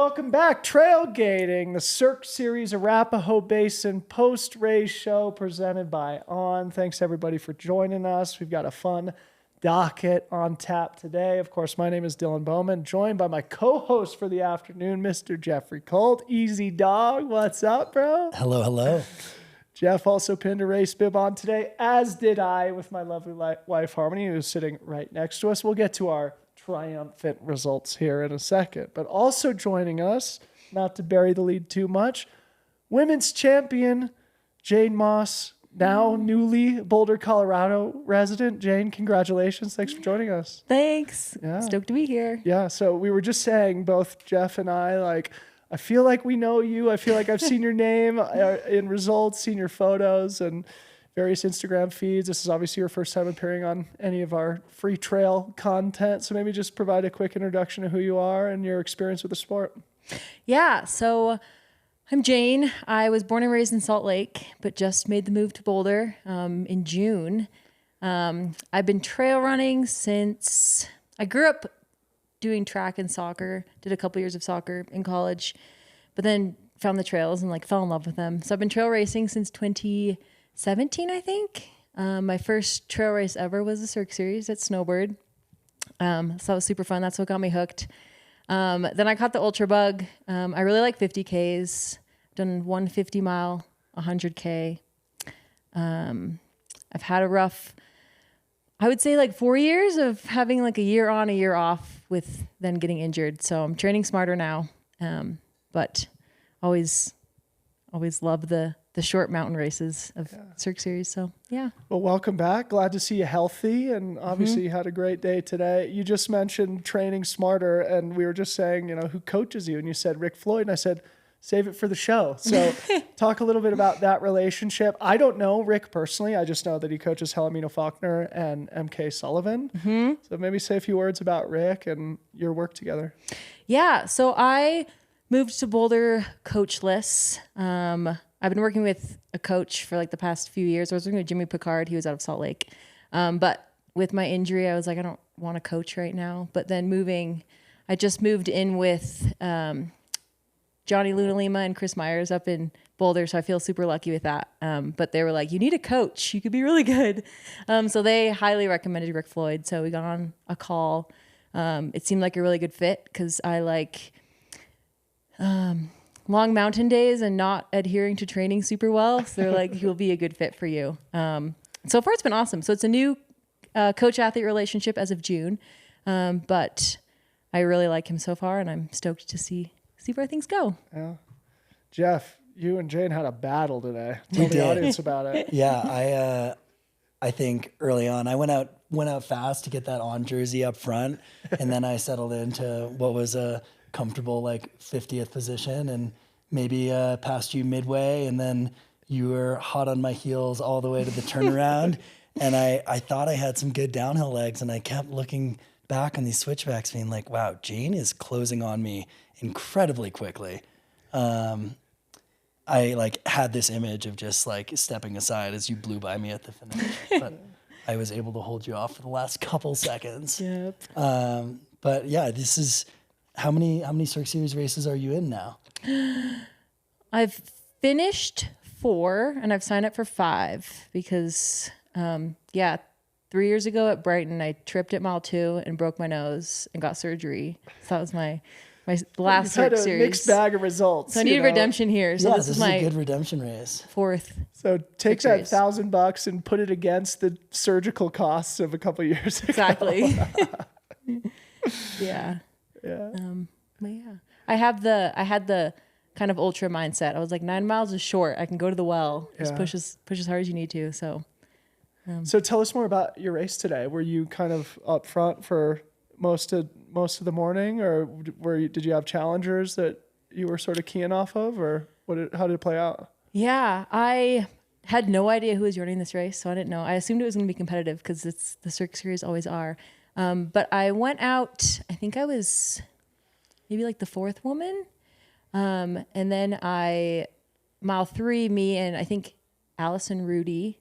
welcome back. Trailgating, the Cirque Series Arapahoe Basin post-race show presented by On. Thanks everybody for joining us. We've got a fun docket on tap today. Of course, my name is Dylan Bowman, joined by my co-host for the afternoon, Mr. Jeffrey Colt. Easy dog, what's up, bro? Hello, hello. Jeff also pinned a race bib on today, as did I with my lovely wife, Harmony, who's sitting right next to us. We'll get to our triumphant results here in a second. But also joining us, not to bury the lead too much, women's champion Jane Moss, now newly Boulder, Colorado resident. Jane, congratulations. Thanks for joining us. Thanks. Yeah. Stoked to be here. Yeah, so we were just saying, both Jeff and I, I feel like we know you. I feel like I've seen your name in results, seen your photos and various Instagram feeds. This is obviously your first time appearing on any of our Freetrail content. So maybe just provide a quick introduction of who you are and your experience with the sport. Yeah, so I'm Jane. I was born and raised in Salt Lake, but just made the move to Boulder in June. I've been trail running since I grew up doing track and soccer, did a couple years of soccer in college, but then found the trails and fell in love with them. So I've been trail racing since 2017, I think. My first trail race ever was the Cirque Series at Snowbird. So that was super fun. That's what got me hooked. Then I caught the ultra bug. I really like 50Ks. Done 150 mile, 100K. I've had a rough, I would say 4 years of having a year on, a year off with then getting injured. So I'm training smarter now. But always love the short mountain races of Cirque Series. So yeah. Well, welcome back. Glad to see you healthy. And obviously you had a great day today. You just mentioned training smarter, and we were just saying, who coaches you? And you said Rick Floyd. And I said, save it for the show. So talk a little bit about that relationship. I don't know Rick personally. I just know that he coaches Helomino Faulkner and MK Sullivan. Mm-hmm. So maybe say a few words about Rick and your work together. Yeah. So I moved to Boulder coachless. I've been working with a coach for the past few years. I was working with Jimmy Picard. He was out of Salt Lake. But with my injury, I was like, I don't want to coach right now. But then I just moved in with Johnny Lunalima and Chris Myers up in Boulder. So I feel super lucky with that. But they were like, you need a coach. You could be really good. So they highly recommended Rick Floyd. So we got on a call. It seemed like a really good fit because I like long mountain days and not adhering to training super well. So they're like, he'll be a good fit for you. So far it's been awesome. So it's a new coach-athlete relationship as of June. But I really like him so far, and I'm stoked to see where things go. Yeah. Jeff, you and Jane had a battle today. Tell the audience about it. Yeah, I think early on I went out fast to get that On jersey up front, and then I settled into what was a comfortable 50th position, and maybe passed you midway, and then you were hot on my heels all the way to the turnaround. And I thought I had some good downhill legs, and I kept looking back on these switchbacks being like, wow, Jane is closing on me incredibly quickly. I had this image of just stepping aside as you blew by me at the finish, but I was able to hold you off for the last couple seconds. Yep. But yeah, this is how many Cirque Series races are you in now? I've finished 4 and I've signed up for 5 because 3 years ago at Brighton, I tripped at mile 2 and broke my nose and got surgery. So that was my last Cirque Series. Had a mixed bag of results. So I need a redemption here. So this is my a good redemption race. 4th. So take that $1,000 and put it against the surgical costs of a couple of years ago. Exactly. Yeah. Yeah. But yeah, I had the kind of ultra mindset. I was like, 9 miles is short. I can go to the well. Just push as hard as you need to. So. So tell us more about your race today. Were you kind of up front for most of the morning, or did you have challengers that you were sort of keying off of, or how did it play out? Yeah, I had no idea who was running this race, so I didn't know. I assumed it was going to be competitive because it's the Cirque Series always are. But I went out. I think I was maybe the 4th woman, and then mile 3, me and I think Allison Rudy.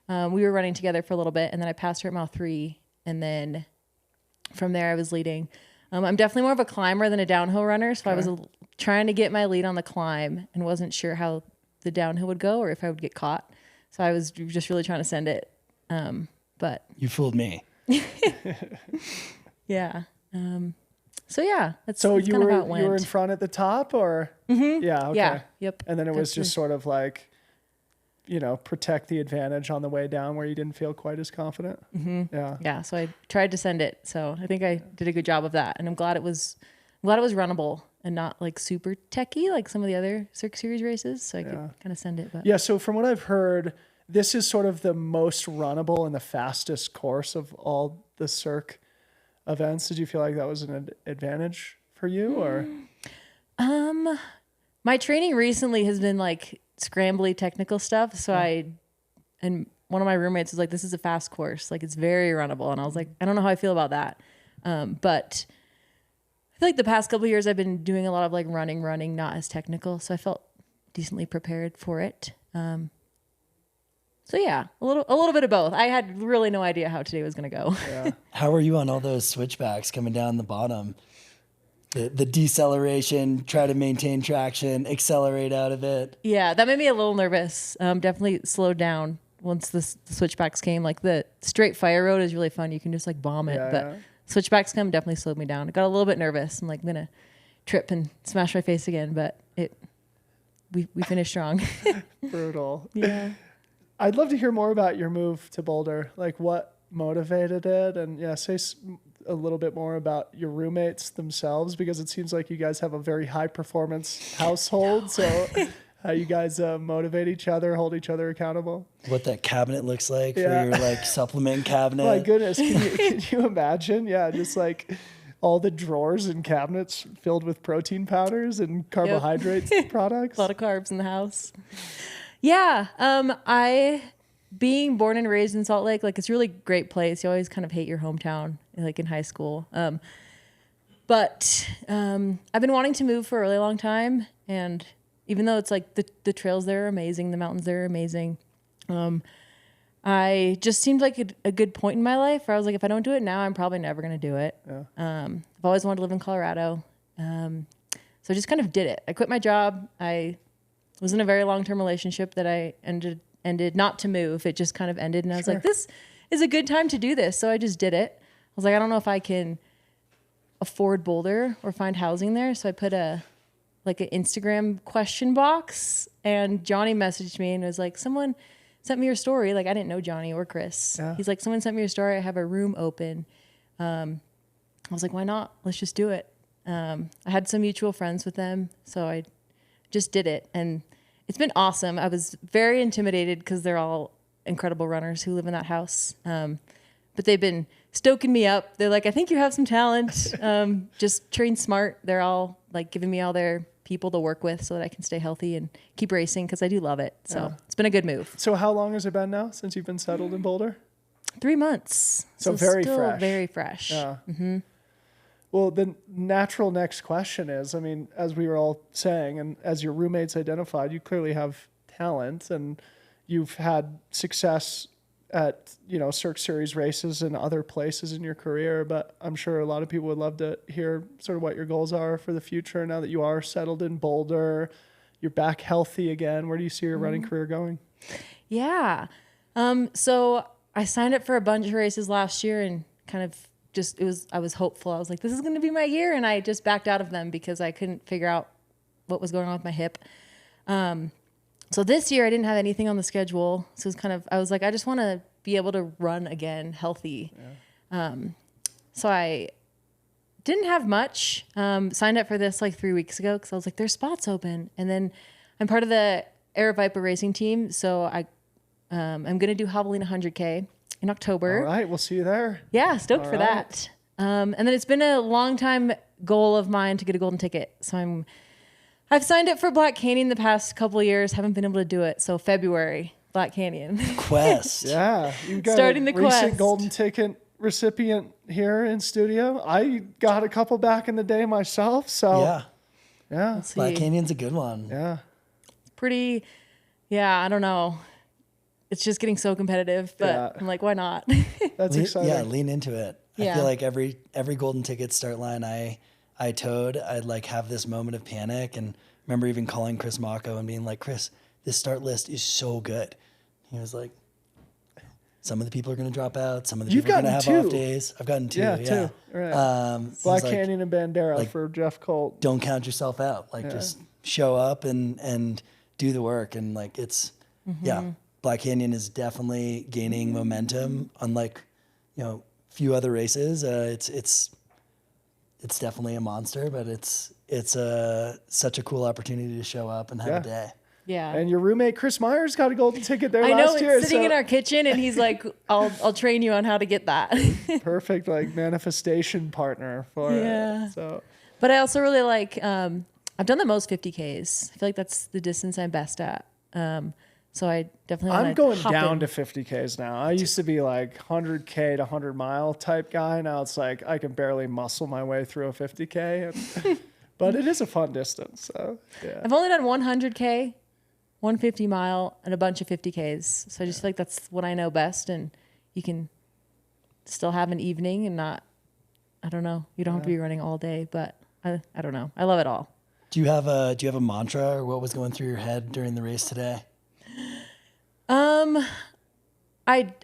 We were running together for a little bit, and then I passed her at mile 3, and then from there I was leading. I'm definitely more of a climber than a downhill runner, so I was trying to get my lead on the climb and wasn't sure how the downhill would go or if I would get caught. So I was just really trying to send it. But You fooled me. yeah. So yeah, that's So kind you of how it went. were in front at the top, or yeah, okay. Yeah. Yep. And then it was Got just sort of like, protect the advantage on the way down where you didn't feel quite as confident. Yeah. Yeah. So I tried to send it. So I think I did a good job of that, and I'm glad it was runnable and not like super techy like some of the other Cirque Series races. So I could kind of send it. But Yeah. So from what I've heard, this is sort of the most runnable and the fastest course of all the Cirque events. Did you feel like that was an advantage for you, or? My training recently has been like scrambly technical stuff. So and one of my roommates was like, this is a fast course. Like it's very runnable. And I was like, I don't know how I feel about that. But I feel like the past couple of years I've been doing a lot of like running, not as technical. So I felt decently prepared for it. So yeah, a little bit of both. I had really no idea how today was going to go. Yeah. How are you on all those switchbacks coming down the bottom? The deceleration, try to maintain traction, accelerate out of it. Yeah, that made me a little nervous. Definitely slowed down once the switchbacks came. Like the straight fire road is really fun. You can just like bomb it. But switchbacks come definitely slowed me down. I got a little bit nervous. I'm like, I'm going to trip and smash my face again. But we finished strong. Brutal. Yeah. I'd love to hear more about your move to Boulder. Like what motivated it? And say a little bit more about your roommates themselves, because it seems like you guys have a very high performance household. So how you guys motivate each other, hold each other accountable. What that cabinet looks like for your like supplement cabinet. My goodness. Can you imagine? Yeah. Just like all the drawers and cabinets filled with protein powders and carbohydrates products. A lot of carbs in the house. Yeah. Being born and raised in Salt Lake, like it's a really great place. You always kind of hate your hometown, like in high school. But I've been wanting to move for a really long time. And even though it's like the trails there are amazing, the mountains there are amazing. I just seemed like a good point in my life where I was like, if I don't do it now, I'm probably never going to do it. Yeah. I've always wanted to live in Colorado. So I just kind of did it. I quit my job. I was in a very long-term relationship that I ended not to move. It just kind of ended. And I was like, this is a good time to do this. So I just did it. I was like, I don't know if I can afford Boulder or find housing there. So I put an Instagram question box, and Johnny messaged me and was like, someone sent me your story. Like I didn't know Johnny or Chris. Yeah. He's like, someone sent me your story. I have a room open. I was like, why not? Let's just do it. I had some mutual friends with them. So I just did it. And it's been awesome. I was very intimidated because they're all incredible runners who live in that house. But they've been stoking me up. They're like, I think you have some talent. Just train smart. They're all like giving me all their people to work with so that I can stay healthy and keep racing because I do love it. So it's been a good move. So how long has it been now since you've been settled in Boulder? 3 months. So very still fresh. Very fresh. Yeah. Mm-hmm. Well, the natural next question is, I mean, as we were all saying, and as your roommates identified, you clearly have talent and you've had success at, Cirque Series races and other places in your career. But I'm sure a lot of people would love to hear sort of what your goals are for the future now that you are settled in Boulder, you're back healthy again. Where do you see your running career going? Yeah. So I signed up for a bunch of races last year and kind of I was hopeful. I was like, this is going to be my year. And I just backed out of them because I couldn't figure out what was going on with my hip. So this year I didn't have anything on the schedule. So I was like, I just want to be able to run again healthy. Yeah. So I didn't have much, signed up for this like 3 weeks ago. Cause I was like, there's spots open. And then I'm part of the Air Viper racing team. So I'm going to do Javelina 100K in October. All right. We'll see you there. Yeah. Stoked for that. And then it's been a long time goal of mine to get a golden ticket. So I've signed up for Black Canyon the past couple of years. Haven't been able to do it. So February, Black Canyon. Quest. Yeah. You got Starting the recent quest. golden ticket recipient here in studio. I got a couple back in the day myself. So yeah. Black Canyon's a good one. Yeah. Pretty. Yeah. I don't know. It's just getting so competitive, but I'm like, why not? That's exciting. Yeah, lean into it. Yeah. I feel like every golden ticket start line I I towed, I'd like have this moment of panic. And remember even calling Chris Mocco and being like, Chris, this start list is so good. He was like, some of the people are going to drop out. Some of the people are going to have off days. I've gotten two. Yeah, two. Right. Black Canyon and Bandera for Jeff Colt. Don't count yourself out. Like just show up and do the work. And like Black Canyon is definitely gaining momentum. Unlike few other races, it's definitely a monster. But it's such a cool opportunity to show up and have a day. Yeah. And your roommate Chris Myers got a golden ticket there last year. It's sitting in our kitchen, and he's like, I'll train you on how to get that. Perfect, like manifestation partner for it. So, but I also really like, I've done the most 50Ks. I feel like that's the distance I'm best at. So I definitely I'm going down to 50Ks now. I used to be like 100K to 100 mile type guy. Now it's like I can barely muscle my way through a 50K. But it is a fun distance. So yeah. I've only done 100K. 150 mile and a bunch of 50Ks. So I just feel like that's what I know best, and you can still have an evening and not, I don't know, you don't have to be running all day, but I don't know. I love it all. Do you have a mantra, or what was going through your head during the race today? I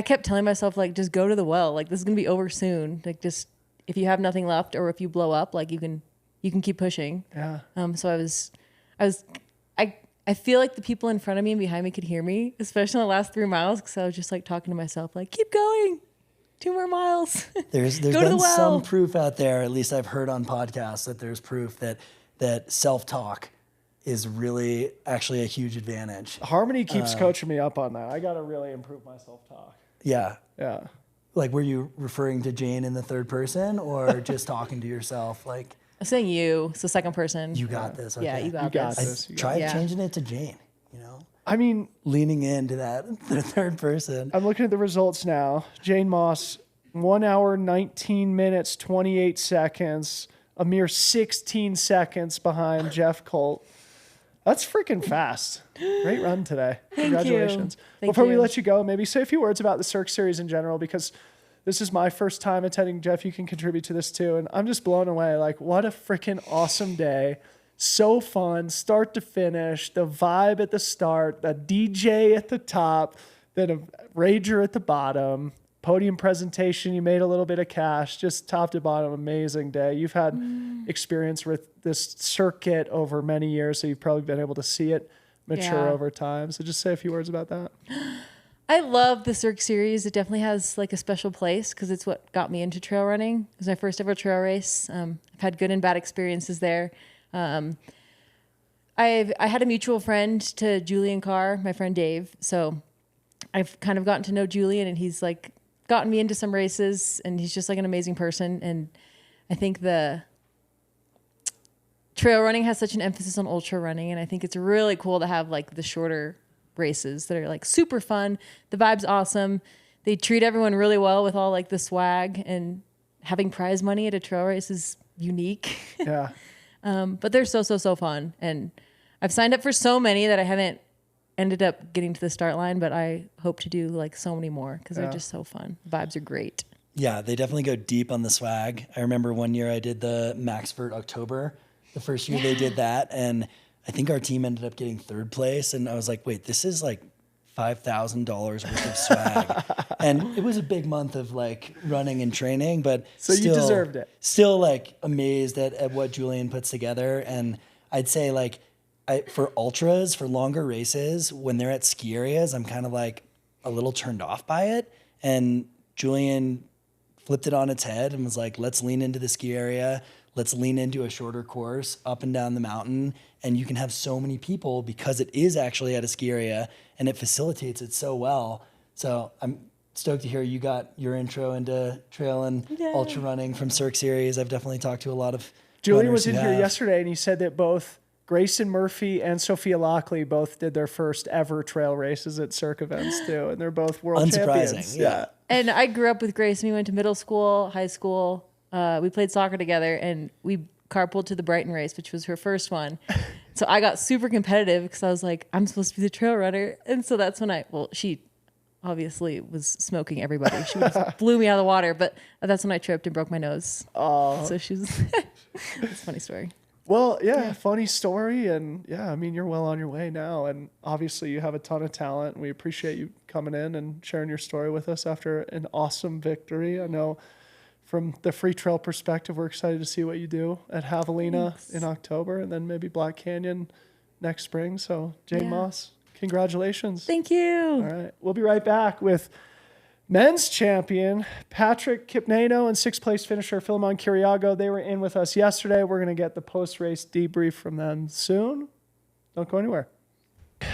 kept telling myself, like, just go to the well. Like, this is going to be over soon. Like, just, if you have nothing left or if you blow up, like, you can keep pushing. Yeah. So I feel like the people in front of me and behind me could hear me, especially in the last 3 miles, because I was just like talking to myself, like, keep going, 2 more miles. There's been some proof out there, at least I've heard on podcasts, that there's proof that self-talk is really actually a huge advantage. Harmony keeps coaching me up on that. I got to really improve my self-talk. Yeah. Yeah. Like, were you referring to Jane in the third person, or just talking to yourself? Like, I'm saying you, so second person. You got this. Okay. Yeah, you got this. Try changing it to Jane, I mean, leaning into that the third person. I'm looking at the results now. Jane Moss, 1 hour, 19 minutes, 28 seconds, a mere 16 seconds behind Jeff Colt. That's freaking fast. Great run today. Congratulations. Before we let you go, maybe say a few words about the Cirque Series in general, because this is my first time attending. Jeff, you can contribute to this too. And I'm just blown away. Like, what a freaking awesome day. So fun, start to finish, the vibe at the start, the DJ at the top, then a rager at the bottom, podium presentation. You made a little bit of cash, just top to bottom, amazing day. You've had experience with this circuit over many years, so you've probably been able to see it mature over time. So just say a few words about that. I love the Cirque Series. It definitely has like a special place because it's what got me into trail running. It was my first ever trail race. I've had good and bad experiences there. I had a mutual friend to Julian Carr, my friend Dave. So I've kind of gotten to know Julian, and he's like gotten me into some races, and he's just like an amazing person. And I think the trail running has such an emphasis on ultra running, and I think it's really cool to have like the shorter races that are like super fun. The vibe's awesome. They treat everyone really well with all like the swag, and having prize money at a trail race is unique. Yeah. But they're so fun. And I've signed up for so many that I haven't ended up getting to the start line, but I hope to do like so many more because they're just so fun. The vibes are great. Yeah, they definitely go deep on the swag. I remember one year I did the Maxford October, the first year they did that, and I think our team ended up getting third place, and I was like, wait, this is like $5,000 worth of swag. And it was a big month of like running and training, but so you deserved it. Still like amazed at what Julian puts together. And I'd say like for ultras, for longer races, when they're at ski areas, I'm kind of like a little turned off by it. And Julian flipped it on its head and was like, let's lean into the ski area. Let's lean into a shorter course up and down the mountain. And you can have so many people because it is actually at a ski area and it facilitates it so well. So I'm stoked to hear you got your intro into trail and ultra running from Cirque Series. I've definitely talked to a lot of Julian was in here yesterday, and he said that both Grayson Murphy and Sophia Lockley both did their first ever trail races at Cirque events too. And they're both world champions. Yeah. And I grew up with Grayson. We went to middle school, high school. We played soccer together, and we carpooled to the Brighton race, which was her first one. So I got super competitive because I was like, I'm supposed to be the trail runner. And so that's when she obviously was smoking everybody. She just blew me out of the water, but that's when I tripped and broke my nose. Oh, So she's, it's a funny story. well, yeah, funny story. And yeah, I mean, you're well on your way now. And obviously you have a ton of talent. We appreciate you coming in and sharing your story with us after an awesome victory. I know from the Freetrail perspective, we're excited to see what you do at Javelina in October and then maybe Black Canyon next spring. So Jane Moss, congratulations. Thank you. All right. We'll be right back with men's champion Patrick Kipnengo and sixth place finisher Philemon Kiriago. They were in with us yesterday. We're going to get the post-race debrief from them soon. Don't go anywhere.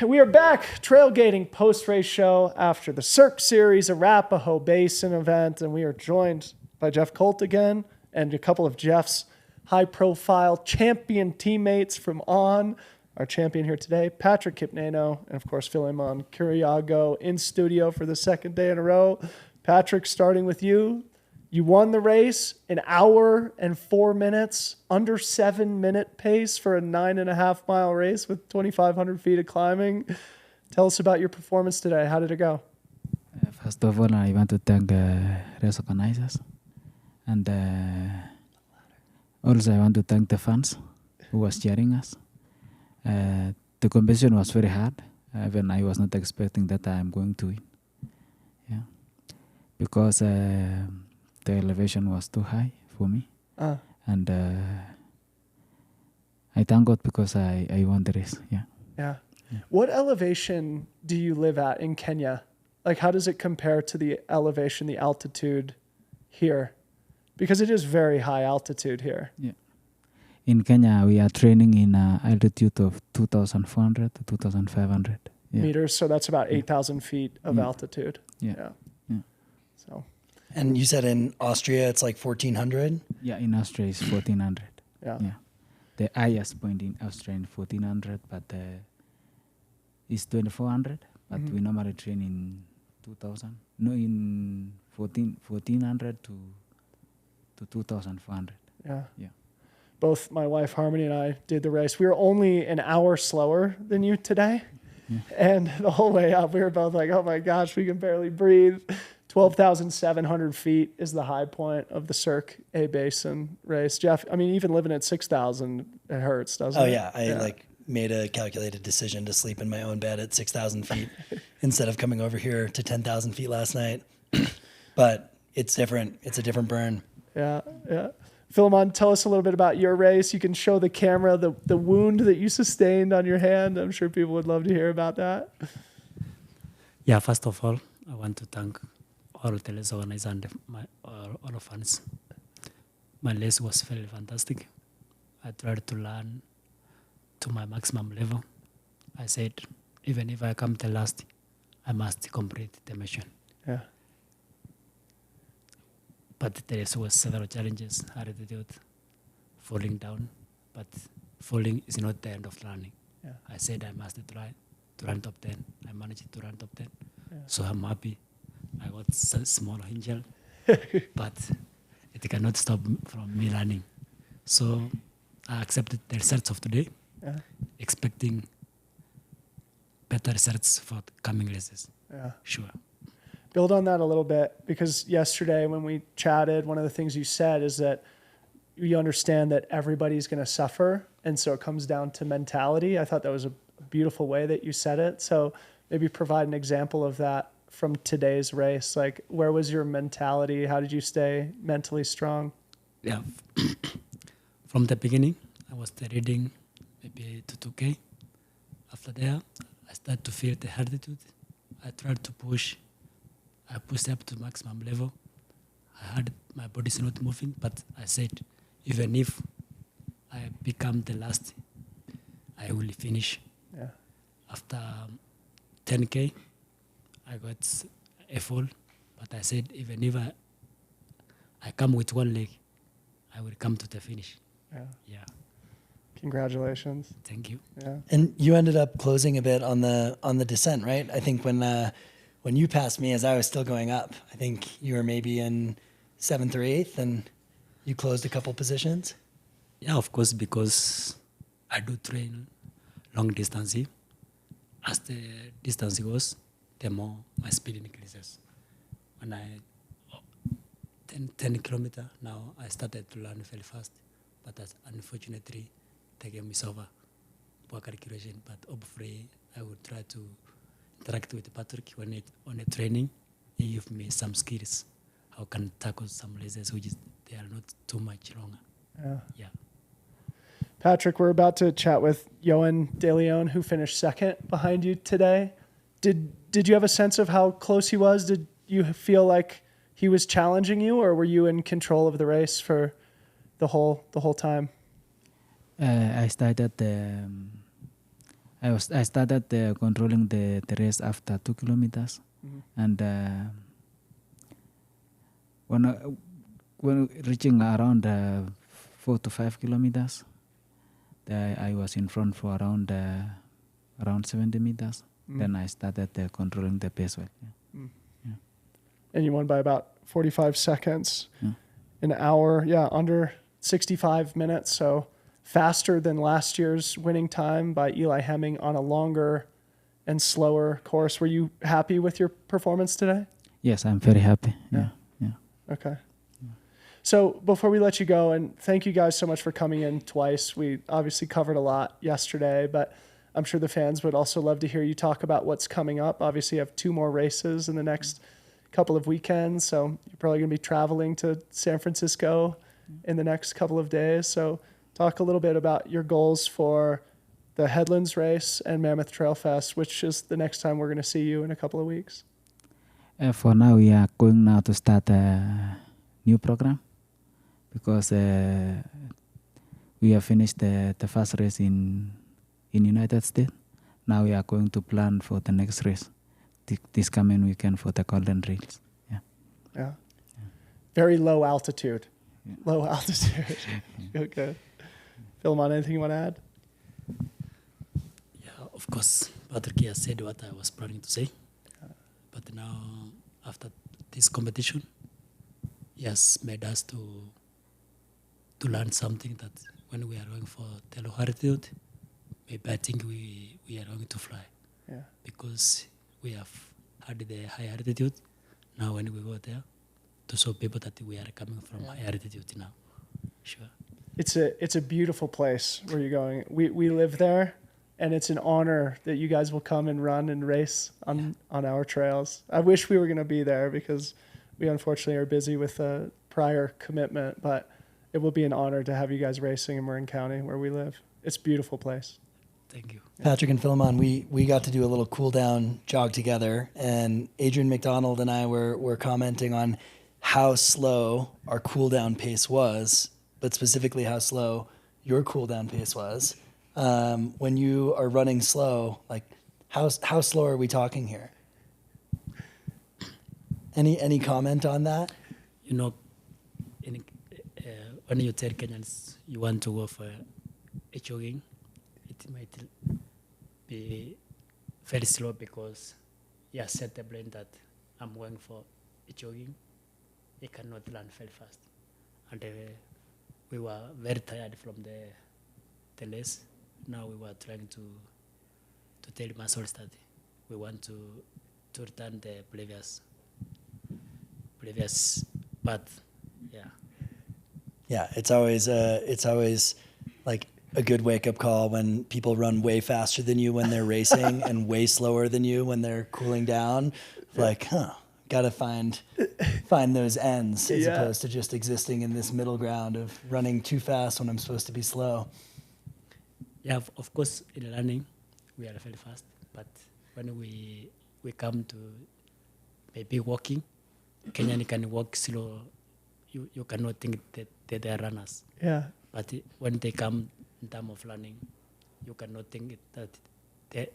We are back trailgating post-race show after the Cirque Series Arapahoe Basin event, and we are joined by Jeff Colt again and a couple of Jeff's high-profile champion teammates from On. Our champion here today, Patrick Kipnengo, and of course, Philemon Kiriago in studio for the second day in a row. Patrick, starting with you. You won the race, 1 hour and 4 minutes, under 7-minute pace for a 9.5 mile race with 2,500 feet of climbing. Tell us about your performance today. How did it go? First of all, I want to thank race organizers. And also I want to thank the fans who was cheering us. The competition was very hard. Even I was not expecting that I'm going to win. Yeah, because the elevation was too high for me, and I thank God because I won the race. Yeah. What elevation do you live at in Kenya? Like, how does it compare to the elevation, the altitude here? Because it is very high altitude here. Yeah. In Kenya, we are training in altitude of 2,400 to 2,500 meters. So that's about 8,000 feet of altitude. Yeah. So. And you said in Austria it's like 1,400? Yeah, in Austria it's 1,400. Yeah. The highest point in Austria is 1,400, but it's 2,400. But we normally train in 2,000. No, in 1,400 to 2,400. Yeah. Yeah. Both my wife Harmony and I did the race. We were only 1 hour slower than you today. Yeah. And the whole way up, we were both like, oh my gosh, we can barely breathe. 12,700 feet is the high point of the Cirque A-Basin race. Jeff, I mean, even living at 6,000, it hurts, doesn't it? Oh yeah. I made a calculated decision to sleep in my own bed at 6,000 feet instead of coming over here to 10,000 feet last night. But it's different. It's a different burn. Yeah. Philemon, tell us a little bit about your race. You can show the camera the wound that you sustained on your hand. I'm sure people would love to hear about that. Yeah, first of all, I want to thank all the race organizers and all the fans. My race was very fantastic. I tried to learn to my maximum level. I said, even if I come to last, I must complete the mission. Yeah. But there was several challenges, altitude, falling down. But falling is not the end of running. Yeah. I said I must try to run top 10. I managed to run top 10. Yeah. So I'm happy. I got a small injury, but it cannot stop from me running. So I accepted the results of today, expecting better results for the coming races. Yeah. Sure. Build on that a little bit, because yesterday when we chatted, one of the things you said is that you understand that everybody's going to suffer. And so it comes down to mentality. I thought that was a beautiful way that you said it. So maybe provide an example of that from today's race. Like, where was your mentality? How did you stay mentally strong? Yeah. From the beginning, I was reading maybe to 2K. After that, I started to feel the altitude. I tried to push. I pushed up to maximum level. I had my body's not moving, but I said, even if I become the last, I will finish. Yeah. After 10K, I got a fall, but I said, even if I come with one leg, I will come to the finish. Yeah. Congratulations. Thank you. Yeah. And you ended up closing a bit on the descent, right? I think when you passed me as I was still going up, I think you were maybe in 7th or 8th, and you closed a couple positions. Yeah, of course, because I do train long distance. As the distance goes, the more my speed increases. When I 10 kilometer now, I started to learn very fast, but unfortunately, the game is over. Poor calculation, but hopefully I will try to interact with Patrick when on a training. He give me some skills, how can tackle some races which they are not too much longer. Yeah. Patrick, we're about to chat with Johan DeLeon, who finished second behind you today. Did you have a sense of how close he was? Did you feel like he was challenging you, or were you in control of the race for the whole time? I started controlling the race after 2 kilometers, and when reaching around 4 to 5 kilometers, I was in front for around 70 meters. Then I started controlling the pace well. Yeah. And you won by about 45 seconds, an hour, under 65 minutes. So faster than last year's winning time by Eli Hemming on a longer and slower course. Were you happy with your performance today? Yes, I'm very happy. Yeah. Okay. So before we let you go, and thank you guys so much for coming in twice. We obviously covered a lot yesterday, but I'm sure the fans would also love to hear you talk about what's coming up. Obviously, you have 2 more races in the next couple of weekends, so you're probably going to be traveling to San Francisco in the next couple of days. So talk a little bit about your goals for the Headlands race and Mammoth Trail Fest, which is the next time we're going to see you in a couple of weeks. For now, we are going now to start a new program because we have finished the first race in United States. Now we are going to plan for the next race this coming weekend for the Golden Trails. Yeah. Very low altitude. Low altitude. Okay. Philemon, anything you want to add? Yeah, of course, Patrick has said what I was planning to say. But now, after this competition, he has made us to learn something that when we are going for the low altitude, maybe I think we are going to fly. Yeah. Because we have had the high altitude. Now when we go there, to show people that we are coming from high altitude now. Sure. It's a beautiful place where you're going. We live there, and it's an honor that you guys will come and run and race on our trails. I wish we were going to be there because we unfortunately are busy with a prior commitment, but it will be an honor to have you guys racing in Marin County where we live. It's a beautiful place. Thank you. Patrick and Philemon, we got to do a little cool down jog together, and Adrian McDonald and I were commenting on how slow our cool down pace was, but specifically how slow your cool down pace was. When you are running slow, like how slow are we talking here? Any comment on that? You know, when you tell Kenyans you want to go for a jogging, it might be very slow because you set the brain that I'm going for a jogging. You cannot run very fast. And we were very tired from the race. Now we were trying to tell muscles that we want to return the previous path. Yeah, it's always like a good wake-up call when people run way faster than you when they're racing and way slower than you when they're cooling down. Like, gotta find those ends as opposed to just existing in this middle ground of running too fast when I'm supposed to be slow. Yeah, of course, in running, we are very fast. But when we come to maybe walking, Kenyan can walk slow. You cannot think that they are runners. Yeah. But when they come in terms of running, you cannot think that they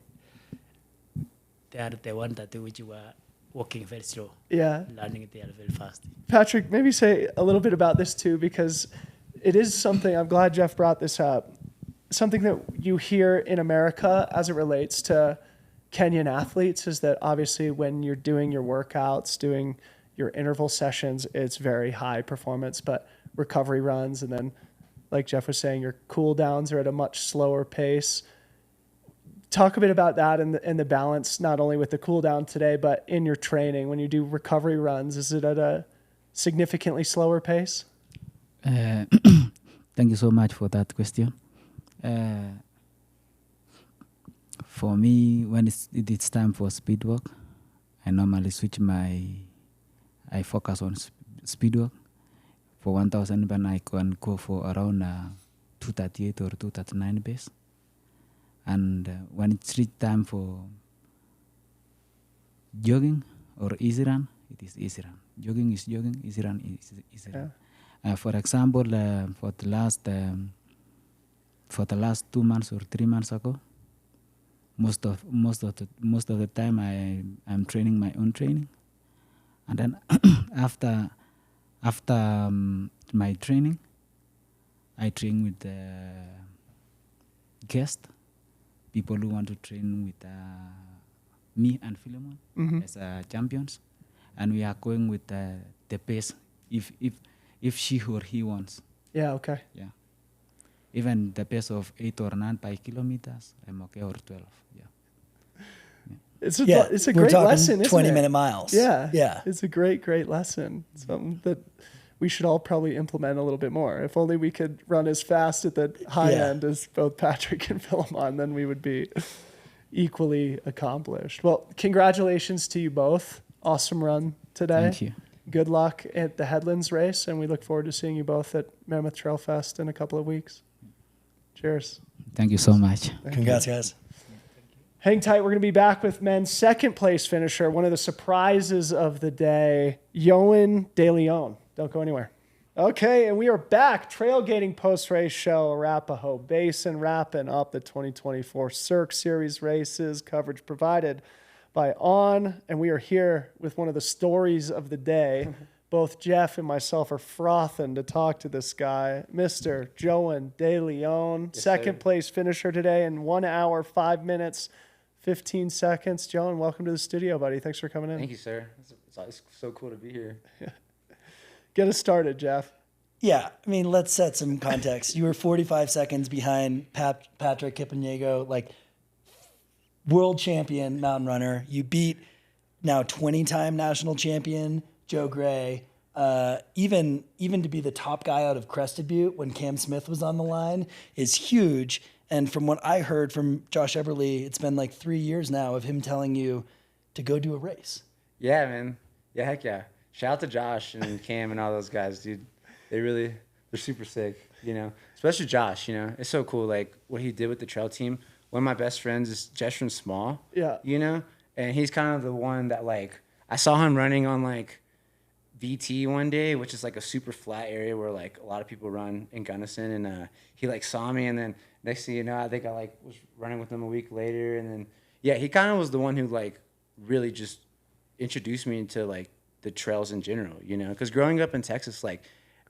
are the one that which you are walking very slow. Yeah. Running, they are very fast. Patrick, maybe say a little bit about this too, because it is something, I'm glad Jeff brought this up, something that you hear in America as it relates to Kenyan athletes is that obviously when you're doing your workouts, doing your interval sessions, it's very high performance, but recovery runs, and then like Jeff was saying, your cool downs are at a much slower pace. talk a bit about that and the balance, not only with the cool down today, but in your training. When you do recovery runs, is it at a significantly slower pace? Thank you so much for that question. For me, when it's time for speed work, I normally I focus on speed work. For 1,000, when I can go for around 238 or 239 pace. And when it's reach time for jogging or easy run, it is easy run. Jogging is jogging, easy run is easy run. For example, for the last 2 months or 3 months ago, most of the time I'm training my own training, and then after my training, I train with guests, people who want to train with me and Philemon as champions, and we are going with the pace if she or he wants. Yeah. Okay. Yeah. Even the pace of 8 or 9 by kilometers, I'm okay, or 12. Yeah. It's a great lesson, isn't 20-minute miles. Yeah. Yeah. It's a great lesson. Something that we should all probably implement a little bit more. If only we could run as fast at the high end as both Patrick and Philemon, then we would be equally accomplished. Well, congratulations to you both. Awesome run today. Thank you. Good luck at the Headlands race, and we look forward to seeing you both at Mammoth Trail Fest in a couple of weeks. Cheers. Thank you so much. Congrats, guys. Hang tight. We're going to be back with men's second place finisher, one of the surprises of the day, Johan DeLeon. Don't go anywhere. Okay, and we are back. Trailgating post-race show, Arapahoe Basin, wrapping up the 2024 Cirque Series races. Coverage provided by On, and we are here with one of the stories of the day. Both Jeff and myself are frothing to talk to this guy, Mr. Johen DeLeon, second place finisher today in 1 hour, 5 minutes, 15 seconds. Johen, welcome to the studio, buddy. Thanks for coming in. Thank you, sir. It's always so cool to be here. Get us started, Jeff. Yeah, I mean, let's set some context. You were 45 seconds behind Patrick Kipnengo, like world champion mountain runner. You beat now 20-time national champion Joe Gray. Even to be the top guy out of Crested Butte when Cam Smith was on the line is huge. And from what I heard from Josh Everly, it's been like 3 years now of him telling you to go do a race. Yeah, man. Yeah, heck yeah. Shout out to Josh and Cam and all those guys, dude. They're super sick, you know. Especially Josh, you know. It's so cool, like, what he did with the trail team. One of my best friends is Jeshrin Small, you know. And he's kind of the one that, like, I saw him running on, like, VT one day, which is, like, a super flat area where, like, a lot of people run in Gunnison. And he, like, saw me, and then next thing you know, I think I, like, was running with him a week later. And then, yeah, he kind of was the one who, like, really just introduced me into, like, the trails in general, you know, because growing up in Texas, like,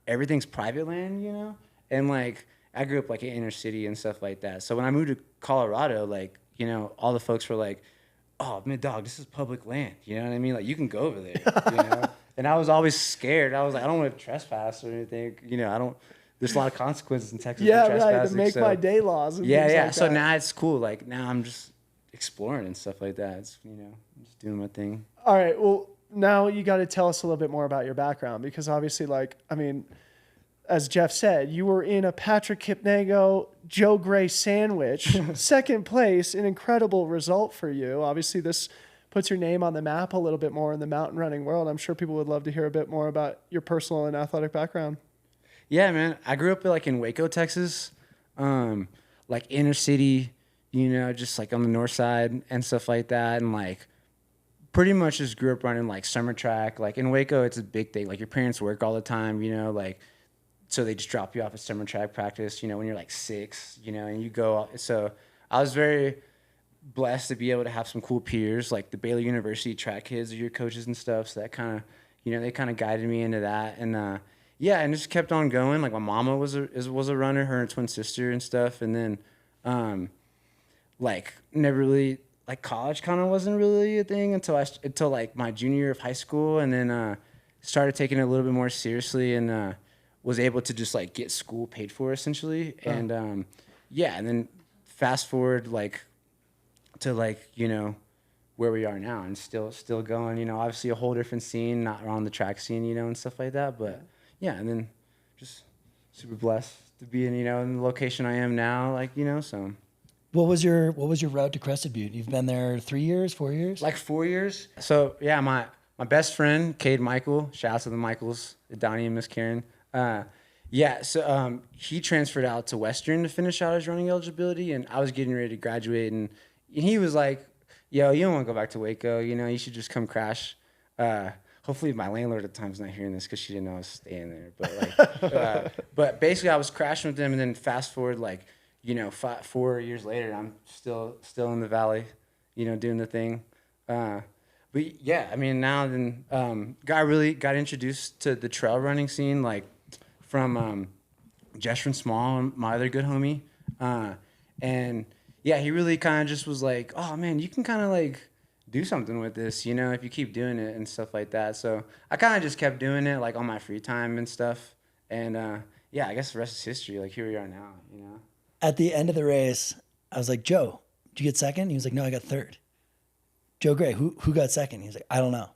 everything's private land, you know, and, like, I grew up, like, in inner city and stuff like that. So when I moved to Colorado, like, you know, all the folks were like, oh, man, dog, this is public land, you know what I mean? Like, you can go over there, you know, and I was always scared. I was like, I don't want to trespass or anything, you know, there's a lot of consequences in Texas for trespassing. Right, to make my day laws. And things like so that. now it's cool. Like, now I'm just exploring and stuff like that. It's, you know, I'm just doing my thing. All right, well, now you got to tell us a little bit more about your background, because obviously, like, I mean, as Jeff said, you were in a Patrick Kipnengo, Joe Gray sandwich, second place, an incredible result for you. Obviously, this puts your name on the map a little bit more in the mountain running world. I'm sure people would love to hear a bit more about your personal and athletic background. Yeah, man. I grew up like in Waco, Texas, like inner city, you know, just like on the north side and stuff like that, and like pretty much just grew up running like summer track. Like in Waco, it's a big thing. Like your parents work all the time, you know, like, so they just drop you off at summer track practice, you know, when you're like 6, you know, and you go. So I was very blessed to be able to have some cool peers, like the Baylor University track kids are your coaches and stuff. So that kind of, you know, they kind of guided me into that. And yeah, and just kept on going. Like my mama was a runner, her and twin sister and stuff. And then like never really, like college kind of wasn't really a thing until like my junior year of high school, and then started taking it a little bit more seriously, and was able to just like get school paid for essentially. And yeah, and then fast forward like to like, you know, where we are now and still going, you know, obviously a whole different scene, not on the track scene, you know, and stuff like that. But yeah, and then just super blessed to be in, you know, in the location I am now, like, you know, so. What was your route to Crested Butte? You've been there 3 years, 4 years? Like 4 years. So yeah, my best friend, Cade Michael, shout out to the Michaels, Donnie and Miss Karen. So he transferred out to Western to finish out his running eligibility, and I was getting ready to graduate, and he was like, yo, you don't want to go back to Waco, you know, you should just come crash. Hopefully my landlord at the time's not hearing this because she didn't know I was staying there. But like, but basically I was crashing with them, and then fast forward like, you know, 4 years later, I'm still in the valley, you know, doing the thing. But yeah, I mean, now then, got introduced to the trail running scene, like from Jess from Small, my other good homie. And yeah, he really kind of just was like, oh man, you can kind of like do something with this, you know, if you keep doing it and stuff like that. So I kind of just kept doing it like on my free time and stuff. And yeah, I guess the rest is history. Like here we are now, you know. At the end of the race, I was like, Joe, did you get second? He was like, no, I got third. Joe Gray, who got second? He was like, I don't know.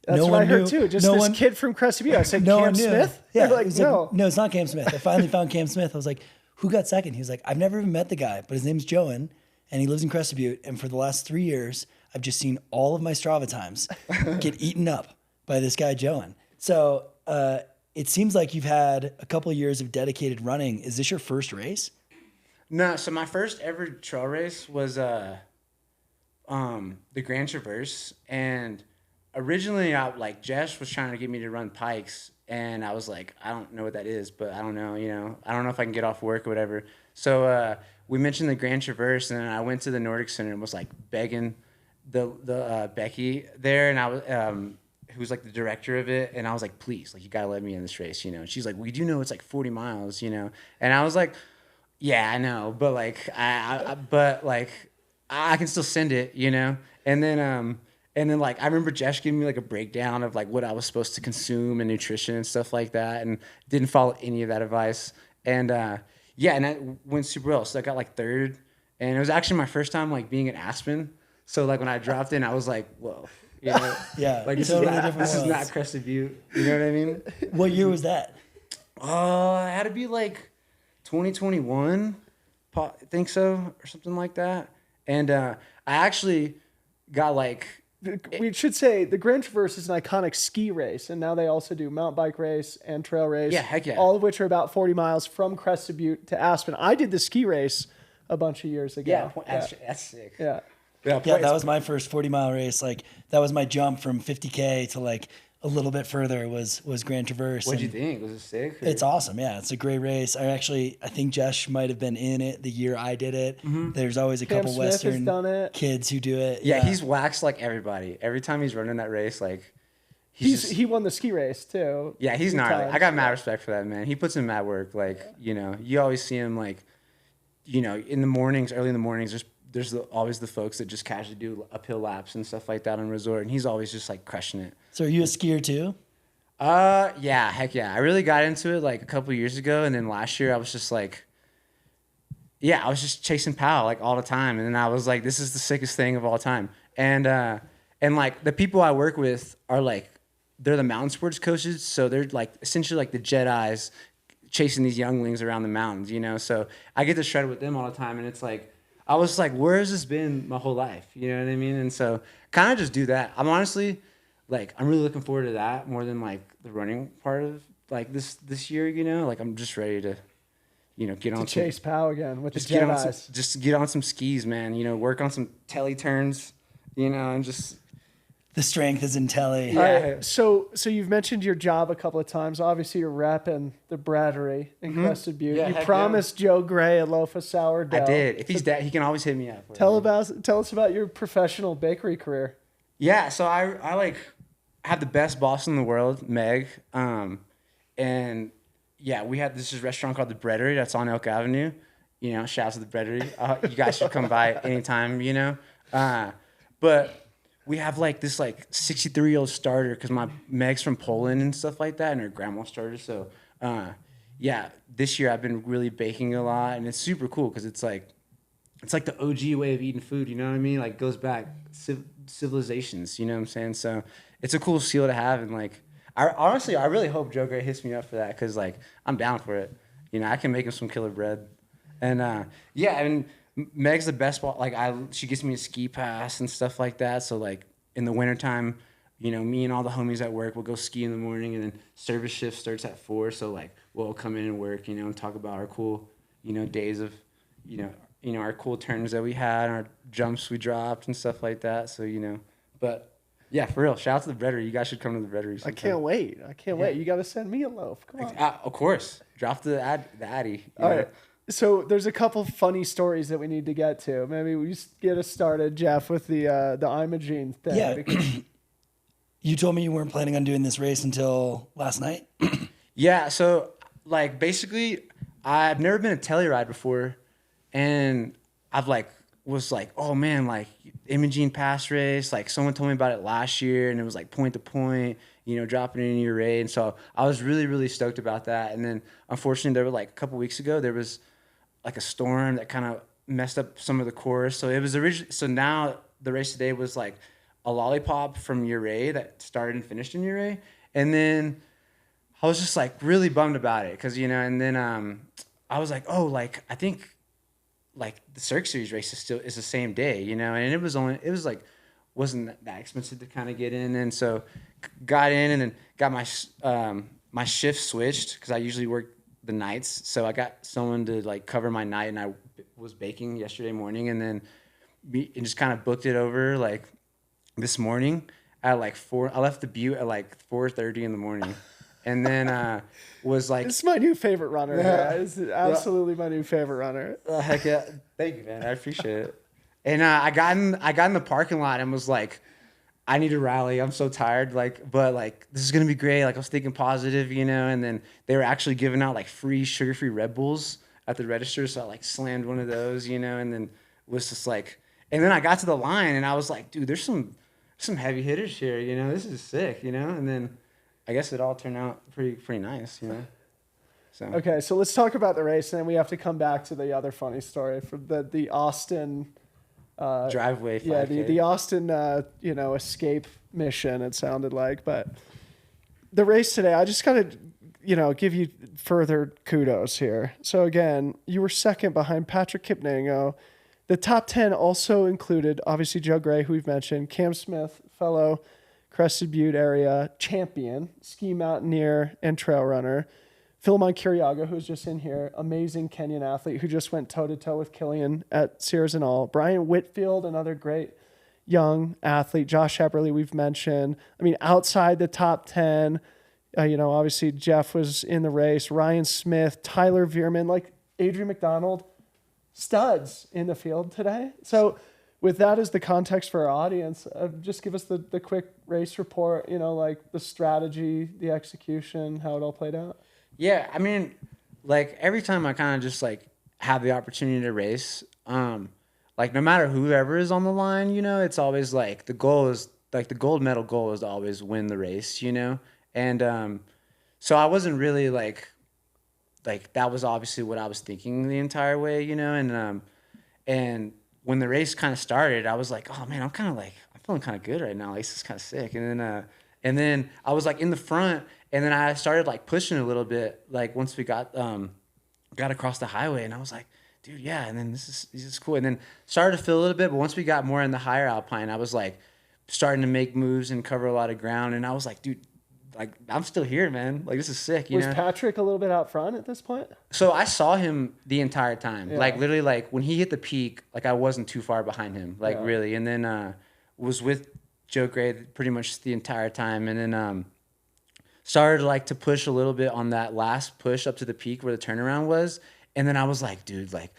That's what I heard too. Just this kid from Crested Butte. I said, Cam Smith? Yeah. Like, no. Like, no, it's not Cam Smith. I finally found Cam Smith. I was like, who got second? He was like, I've never even met the guy, but his name's Johan, and he lives in Crested Butte. And for the last 3 years, I've just seen all of my Strava times get eaten up by this guy, Johan. So it seems like you've had a couple of years of dedicated running. Is this your first race? No, so my first ever trail race was the Grand Traverse, and originally Jess was trying to get me to run Pikes, and I was like, I don't know what that is, but I don't know, you know, I don't know if I can get off work or whatever. So we mentioned the Grand Traverse, and then I went to the Nordic Center and was like begging the Becky there, and I was who was like the director of it, and I was like, please, like you gotta let me in this race, you know. And she's like, we do know it's like 40 miles, you know, and I was like, yeah, I know, but like I can still send it, you know. And then like I remember Jess giving me like a breakdown of like what I was supposed to consume and nutrition and stuff like that, and didn't follow any of that advice. And yeah, and that went super well. So I got like third, and it was actually my first time like being in Aspen. So like when I dropped in, I was like, whoa, you know, yeah, like this is not Crested Butte. You know what I mean? What year was that? It had to be like 2021, I think so, or something like that. And I actually got like... We should say the Grand Traverse is an iconic ski race, and now they also do mountain bike race and trail race. Yeah, heck yeah. All of which are about 40 miles from Crested Butte to Aspen. I did the ski race a bunch of years ago. Yeah, that's sick. Yeah. Yeah, that was my first 40-mile race. Like that was my jump from 50K to like a little bit further was Grand Traverse. What'd you think? Was it sick? Or? It's awesome. Yeah, it's a great race. I think Josh might have been in it the year I did it. Mm-hmm. There's always a couple Smith Western kids who do it. Yeah, he's waxed like everybody. Every time he's running that race, like he won the ski race too. Yeah, he's gnarly. I got mad respect for that man. He puts in mad work. Like you know, you always see him like, you know, in the mornings, early in the mornings. There's always the folks that just casually do uphill laps and stuff like that on resort, and he's always just like crushing it. So are you a skier too? Yeah, heck yeah. I really got into it like a couple years ago, and then last year I was just like, yeah, I was just chasing POW like all the time, and then I was like, this is the sickest thing of all time. And like the people I work with are like, they're the mountain sports coaches, so they're like essentially like the Jedis chasing these younglings around the mountains, you know. So I get to shred with them all the time, and it's like, I was like, where has this been my whole life? You know what I mean? And so kind of just do that. I'm honestly, like, I'm really looking forward to that more than like the running part of like this year, you know? Like I'm just ready to, you know, get on to chase POW again with the Jedis. Just get on some skis, man. You know, work on some telly turns, you know, and just... The strength is in telly. Yeah. So you've mentioned your job a couple of times. Obviously, you're repping the Bradery in Crested Butte. Yeah, you promised Joe Gray a loaf of sourdough. I did. If he's dead, he can always hit me up. Tell us about your professional bakery career. Yeah, so I like have the best boss in the world, Meg. And yeah, we have this restaurant called the Breadery that's on Elk Avenue. You know, shouts to the Breadery. You guys should come by anytime, you know. But we have like this like 63-year-old starter because my Meg's from Poland and stuff like that, and her grandma started. So yeah, this year I've been really baking a lot, and it's super cool because it's like it's like the OG way of eating food. You know what I mean? Like goes back civilizations. You know what I'm saying? So it's a cool skill to have, and like I really hope Joe Gray hits me up for that because like I'm down for it. You know, I can make him some killer bread, and yeah, I mean Meg's the best. Like she gets me a ski pass and stuff like that. So like in the wintertime, you know, me and all the homies at work will go ski in the morning, and then service shift starts at 4. So like we'll come in and work, you know, and talk about our cool, you know, days of, you know, our cool turns that we had, our jumps we dropped and stuff like that. So, you know, but yeah, for real, shout out to the breadery. You guys should come to the breadery sometime. I can't wait. You got to send me a loaf. Come on. Of course. Drop the Addy. All right. So there's a couple funny stories that we need to get to. Maybe we just get us started, Jeff, with the Imogene thing. Yeah. Because You told me you weren't planning on doing this race until last night. Yeah, so like basically I've never been a Telluride before, and I've was like, oh man, like Imogene Pass race, like someone told me about it last year, and it was like point to point, you know, dropping in your raid. And so I was really, really stoked about that. And then unfortunately there were like a couple weeks ago, there was like a storm that kind of messed up some of the course. So it was so now the race today was like a lollipop from Uray that started and finished in Uray. And then I was just like really bummed about it because, you know, and then I was like, oh, like I think like the Cirque Series race is the same day, you know, and it was wasn't that expensive to kind of get in. And so got in and then got my shift switched because I usually work the nights. So I got someone to like cover my night, and I was baking yesterday morning, and then just kind of booked it over like this morning at like 4. I left the Butte at like 4:30 in the morning, and then was like, this is my new favorite runner. Yeah, this is absolutely my new favorite runner. Heck yeah, thank you, man. I appreciate it. And I got in the parking lot and was like, I need to rally. I'm so tired. But this is gonna be great. Like I was thinking positive, you know. And then they were actually giving out like free sugar-free Red Bulls at the register, so I like slammed one of those, you know. And then was just like, and then I got to the line and I was like, dude, there's some heavy hitters here, you know. This is sick, you know. And then I guess it all turned out pretty nice, you know. So Okay, so let's talk about the race, and then we have to come back to the other funny story from the Austin. Driveway 5K. Yeah, the Austin, escape mission, it sounded like. But the race today, I just got to, give you further kudos here. So, again, you were second behind Patrick Kipnengo. The top 10 also included, obviously, Joe Gray, who we've mentioned, Cam Smith, fellow Crested Butte area champion, ski mountaineer, and trail runner. Philemon Kiriaga, who's just in here, amazing Kenyan athlete who just went toe-to-toe with Killian at Sears and all. Brian Whitfield, another great young athlete. Josh Epperly, we've mentioned. I mean, outside the top 10, obviously Jeff was in the race. Ryan Smith, Tyler Veerman, like Adrian McDonald, studs in the field today. So with that as the context for our audience, just give us the quick race report, like the strategy, the execution, how it all played out. Yeah, I mean, like every time I kind of just like have the opportunity to race, like no matter whoever is on the line, it's always like the goal is like the gold medal goal is to always win the race, and so I wasn't really like that was obviously what I was thinking the entire way, and when the race kind of started, I was like, oh man, I'm feeling kind of good right now. Like, this is kind of sick, and then I was like in the front. And then I started like pushing a little bit, like once we got across the highway, and I was like, dude, yeah. And then this is cool. And then started to feel a little bit, but once we got more in the higher alpine, I was like starting to make moves and cover a lot of ground. And I was like, dude, like I'm still here, man. Like this is sick. Was Patrick a little bit out front at this point? So I saw him the entire time, Yeah. like literally, like when he hit the peak, like I wasn't too far behind him, like Yeah. really. And then was with Joe Gray pretty much the entire time, and then started like to push a little bit on that last push up to the peak where the turnaround was. And then I was like, dude, like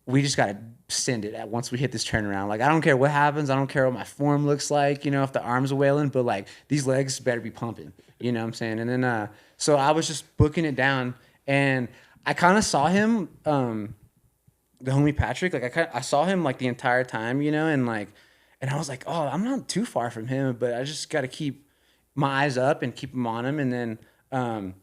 we just got to send it once we hit this turnaround. Like, I don't care what happens. I don't care what my form looks like, if the arms are wailing, but like these legs better be pumping, you know what I'm saying? And then, so I was just booking it down, and I kind of saw him, the homie Patrick, like I saw him like the entire time, and I was like, oh, I'm not too far from him, but I just got to keep my eyes up and keep them on him. And then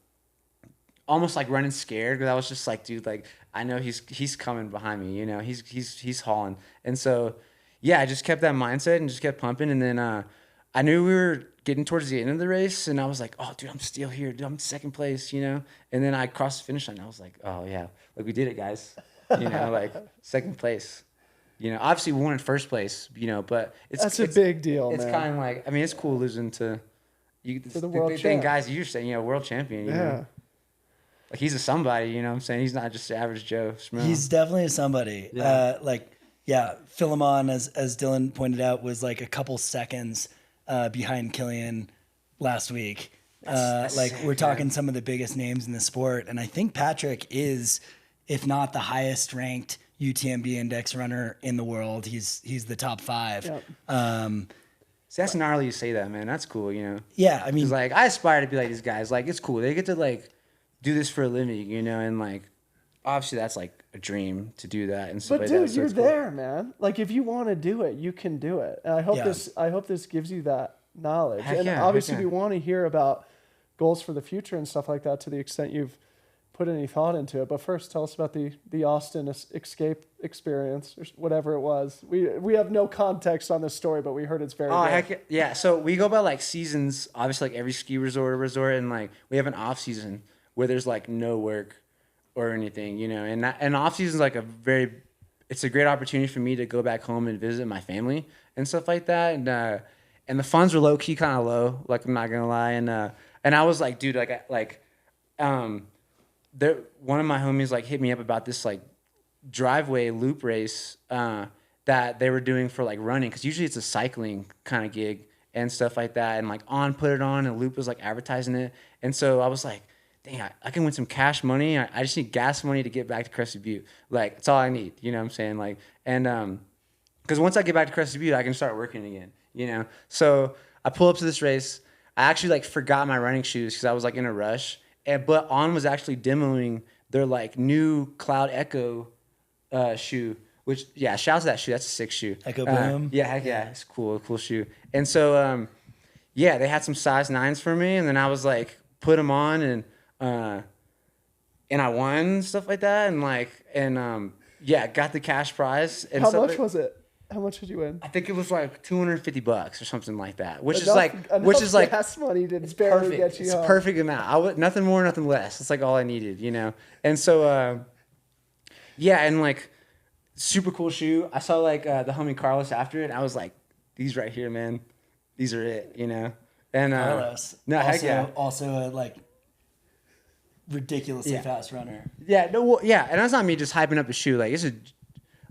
almost like running scared because I was just like, dude, like I know he's coming behind me, you know, he's hauling, and so yeah, I just kept that mindset and just kept pumping, and then I knew we were getting towards the end of the race, and I was like, oh, dude, I'm still here, dude, I'm second place, you know, and then I crossed the finish line, and I was like, oh yeah, like we did it, guys, you know, like second place. You know, obviously we won in first place, you know, but That's a big deal, it's man. kind of like, I mean, it's cool losing to the world thing, champ. guys, you're saying, you know, world champion, you know. Like he's a somebody, you know what I'm saying? He's not just the average Joe Schmo. He's definitely a somebody. Philemon, as Dylan pointed out, was like a couple seconds behind Killian last week. That's like sick, we're talking man. some of the biggest names in the sport, and I think Patrick is, if not the highest ranked UTMB index runner in the world, he's the top 5. Yep. See, that's gnarly you say that, man. That's cool, you know. Yeah, I mean, Cause like I aspire to be like these guys. Like it's cool. They get to like do this for a living, you know, and like obviously that's like a dream to do that and stuff But like dude, that. So you're it's cool. there, man. Like if you want to do it, you can do it. And I hope this gives you that knowledge. Heck and yeah, obviously heck yeah. we want to hear about goals for the future and stuff like that to the extent you've put any thought into it. But first, tell us about the Austin escape experience or whatever it was. We have no context on this story, but we heard it's very Oh, good. heck yeah. So we go by like seasons, obviously like every ski resort, and like we have an off season where there's like no work or anything, you know, and off season is like it's a great opportunity for me to go back home and visit my family and stuff like that. And the funds were low key kind of low, like I'm not gonna lie. And I was like, dude, there, one of my homies like hit me up about this like driveway loop race that they were doing for like running, because usually it's a cycling kind of gig and stuff like that, and like put it on, and Loop was like advertising it, and so I was like, dang, I can win some cash money. I just need gas money to get back to Crested Butte. Like that's all I need, you know what I'm saying? Like, and because once I get back to Crested Butte, I can start working again, you know. So I pull up to this race. I actually like forgot my running shoes because I was like in a rush. But On was actually demoing their like new Cloud Echo shoe, which shout out to that shoe. That's a sick shoe. Echo Boom. Yeah, heck yeah, it's cool shoe. And so they had some size 9s for me, and then I was like put them on, and I won and stuff like that, and got the cash prize. And How stuff much was it? How much did you win? I think it was like $250 or something like that, which Enough is like gas money to barely perfect. get you It's home. a perfect amount. Nothing more, nothing less. It's like all I needed, you know. And so, and like super cool shoe. I saw like the homie Carlos after it, and I was like, these right here, man, these are it, you know. And Carlos, no, heck yeah. also a like ridiculously fast runner. Yeah, no, well, yeah, and that's not me just hyping up the shoe. Like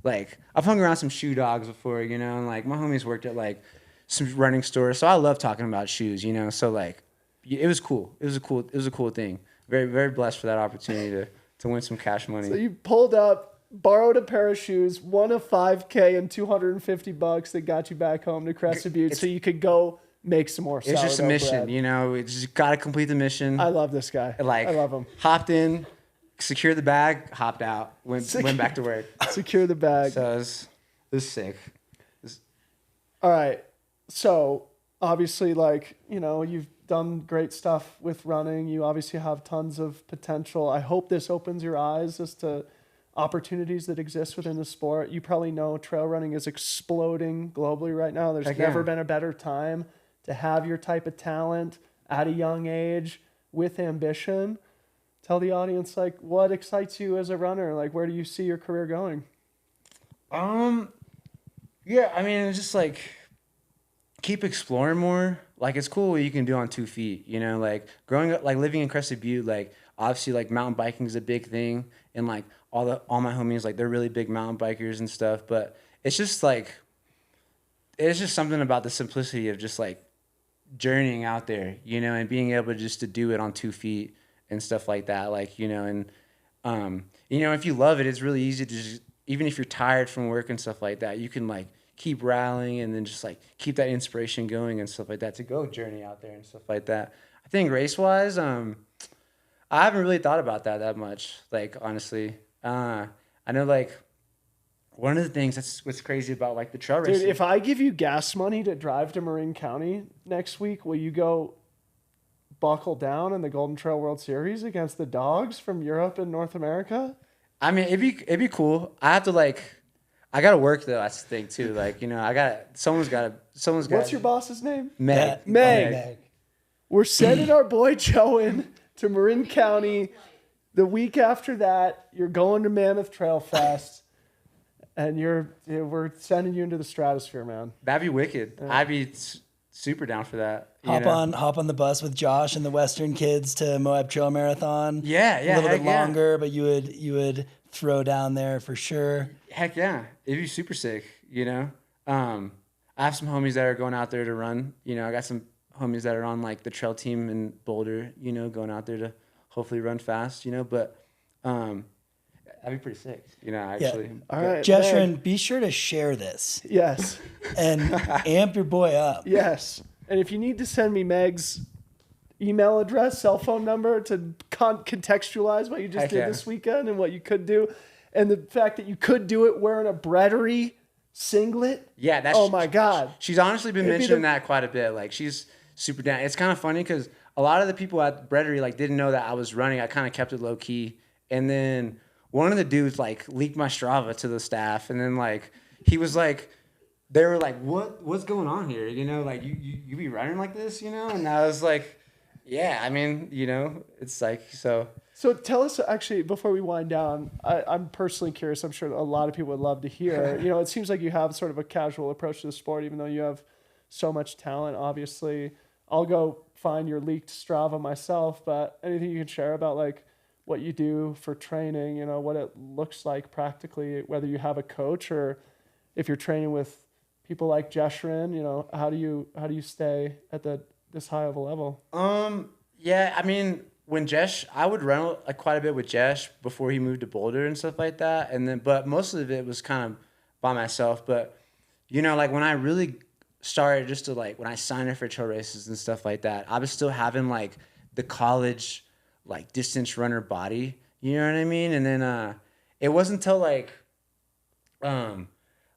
like I've hung around some shoe dogs before, you know, and like my homies worked at like some running stores, so I love talking about shoes, you know. So like, it was cool. It was a cool thing. Very very blessed for that opportunity to win some cash money. So you pulled up, borrowed a pair of shoes, won a 5K and $250 that got you back home to Crested Butte, so you could go make some more. It's just a sourdough mission, bread. you know. We just got to complete the mission. I love this guy. Like, I love him. Hopped in, secured the bag, hopped out, went back to work. Secure the bag. So it was sick. All right. So obviously, like, you know, you've done great stuff with running. You obviously have tons of potential. I hope this opens your eyes as to opportunities that exist within the sport. You probably know trail running is exploding globally right now. There's never been a better time to have your type of talent at a young age with ambition. Tell the audience, like, what excites you as a runner? Like, where do you see your career going? Yeah, I mean, it's just like keep exploring more. Like, it's cool what you can do on 2 feet, you know, like growing up, like living in Crested Butte, like obviously like mountain biking is a big thing, and like all my homies, like they're really big mountain bikers and stuff, but it's just like, it's just something about the simplicity of just like journeying out there, you know, and being able just to do it on 2 feet and stuff like that. Like, you know, and, you know, if you love it, it's really easy to just, even if you're tired from work and stuff like that, you can like keep rallying and then just like keep that inspiration going and stuff like that to go journey out there and stuff like that. I think race wise, I haven't really thought about that much. Like, honestly, I know like one of the things that's what's crazy about like the trail racing. Dude, if I give you gas money to drive to Marin County next week, will you go buckle down in the Golden Trail World Series against the dogs from Europe and North America? I mean, it'd be cool. I have to I gotta work though. That's the thing too. Someone's got. What's your boss's name? Meg. Meg. We're sending our boy Joen to Marin County. The week after that, you're going to Mammoth Trail Fest, and we're sending you into the stratosphere, man. That'd be wicked. Yeah. I'd be super down for that. Hop on the bus with Josh and the Western kids to Moab Trail Marathon. Yeah, a little bit longer, but you would throw down there for sure. Heck yeah, it'd be super sick. I have some homies that are going out there to run. I got some homies that are on like the trail team in Boulder. Going out there to hopefully run fast. But that'd be pretty sick. Actually. Yeah. All right, Jeshrin, be sure to share this. Yes. And amp your boy up. Yes. And if you need to send me Meg's email address, cell phone number to contextualize what you just did this weekend and what you could do, and the fact that you could do it wearing a Breatery singlet. Yeah, that's. Oh my God. She's honestly been mentioning that quite a bit. Like she's super down. It's kind of funny because a lot of the people at Breatery didn't know that I was running. I kind of kept it low key, and then one of the dudes leaked my Strava to the staff, and then he was like. They were like, what's going on here? You be running like this, And I was like, yeah, I mean, it's so. So tell us, actually, before we wind down, I'm personally curious. I'm sure a lot of people would love to hear. It seems like you have sort of a casual approach to the sport, even though you have so much talent, obviously. I'll go find your leaked Strava myself, but anything you can share about what you do for training, what it looks like practically, whether you have a coach or if you're training with people like Jeshrin, how do you stay at this high of a level? Yeah, I mean, when I would run quite a bit with Jesh before he moved to Boulder and stuff like that, but most of it was kind of by myself. But when I really started just to when I signed up for trail races and stuff like that, I was still having the college distance runner body, you know what I mean? And then it wasn't until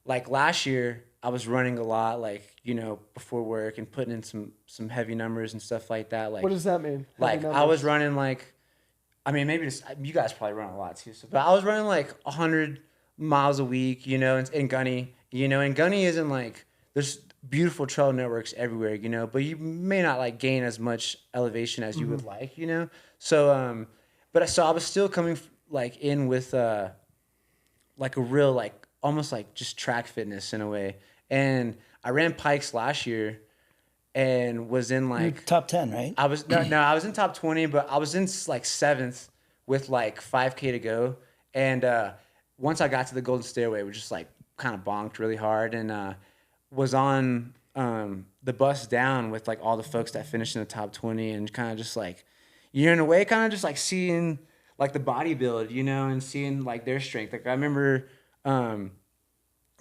last year. I was running a lot, before work and putting in some heavy numbers and stuff like that. What does that mean? I was running maybe you guys probably run a lot too. But I was running 100 miles a week, in Gunny. And Gunny isn't there's beautiful trail networks everywhere, but you may not just as much elevation as you would like, So, so I was still coming in with a real almost just track fitness in a way. And I ran Pikes last year and was in You're top 10, right? I was I was in top 20, but I was in 7th with 5K to go. And once I got to the Golden Stairway, we just kind of bonked really hard and was on the bus down with all the folks that finished in the top 20 and kind of just you're in a way kind of just seeing the body build, and seeing their strength. I remember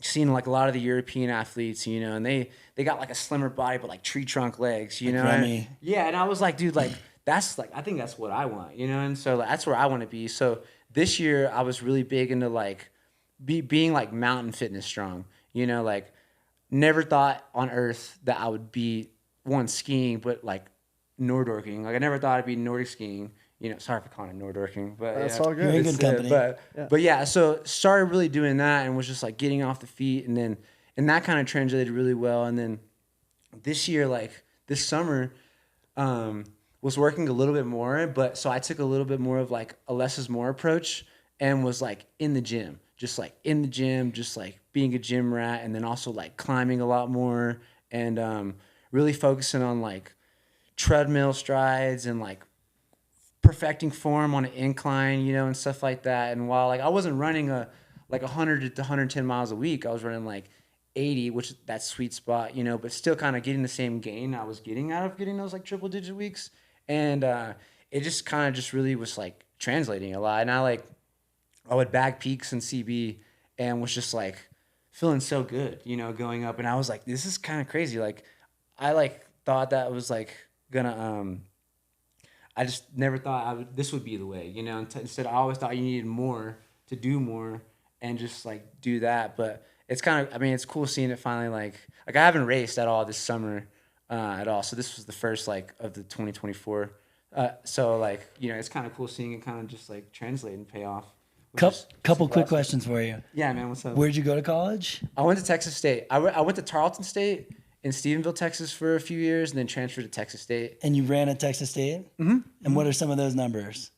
seeing a lot of the European athletes, and they got a slimmer body but tree trunk legs, and, yeah, and I was dude, that's I think that's what I want, and so that's where I want to be. So this year I was really big into being mountain fitness strong, never thought on earth that I would be skiing, but Nordorking. I never thought I'd be Nordic skiing. Sorry for calling it Nordorking, but that's all good. You're in good company. But yeah, so started really doing that and was just getting off the feet, and that kind of translated really well. And then this year, this summer, was working a little bit more, but so I took a little bit more of a less is more approach and was in the gym, just being a gym rat, and then also climbing a lot more and really focusing on treadmill strides and perfecting form on an incline, and stuff like that. And while I wasn't running 100 to 110 miles a week, I was running 80, which that's sweet spot, but still kind of getting the same gain I was getting out of getting those triple digit weeks. And it just kind of just really was translating a lot. And I would bag peaks and CB and was just feeling so good, going up. And I was this is kind of crazy. I thought that was gonna I just never thought this would be the way, Instead, I always thought you needed more to do more and just do that. But it's kind of, it's cool seeing it finally. I haven't raced at all this summer, at all. So this was the first like of the 2024. So like, it's kind of cool seeing it kind of just like translate and pay off. Couple quick questions for you. Yeah, man. What's up? Where'd you go to college? I went to Texas State. I went to Tarleton State in Stephenville, Texas for a few years, and then transferred to Texas State. And you ran at Texas State? Mm-hmm. And what are some of those numbers?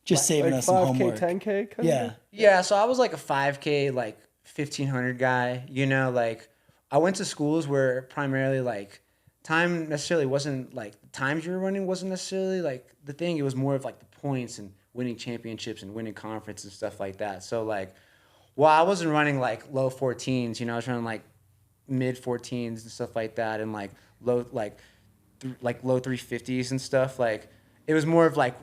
Just saving like us some 5K, homework. 10K? Yeah, so I was like a 5K, like 1,500 guy. Like I went to schools where primarily like time necessarily wasn't like the times you were running wasn't necessarily like the thing. It was more of like the points and winning championships and winning conference and stuff like that. So like, I wasn't running like low 14s. I was running like mid 14s and stuff like that, and like low low 350s and stuff. Like it was more of like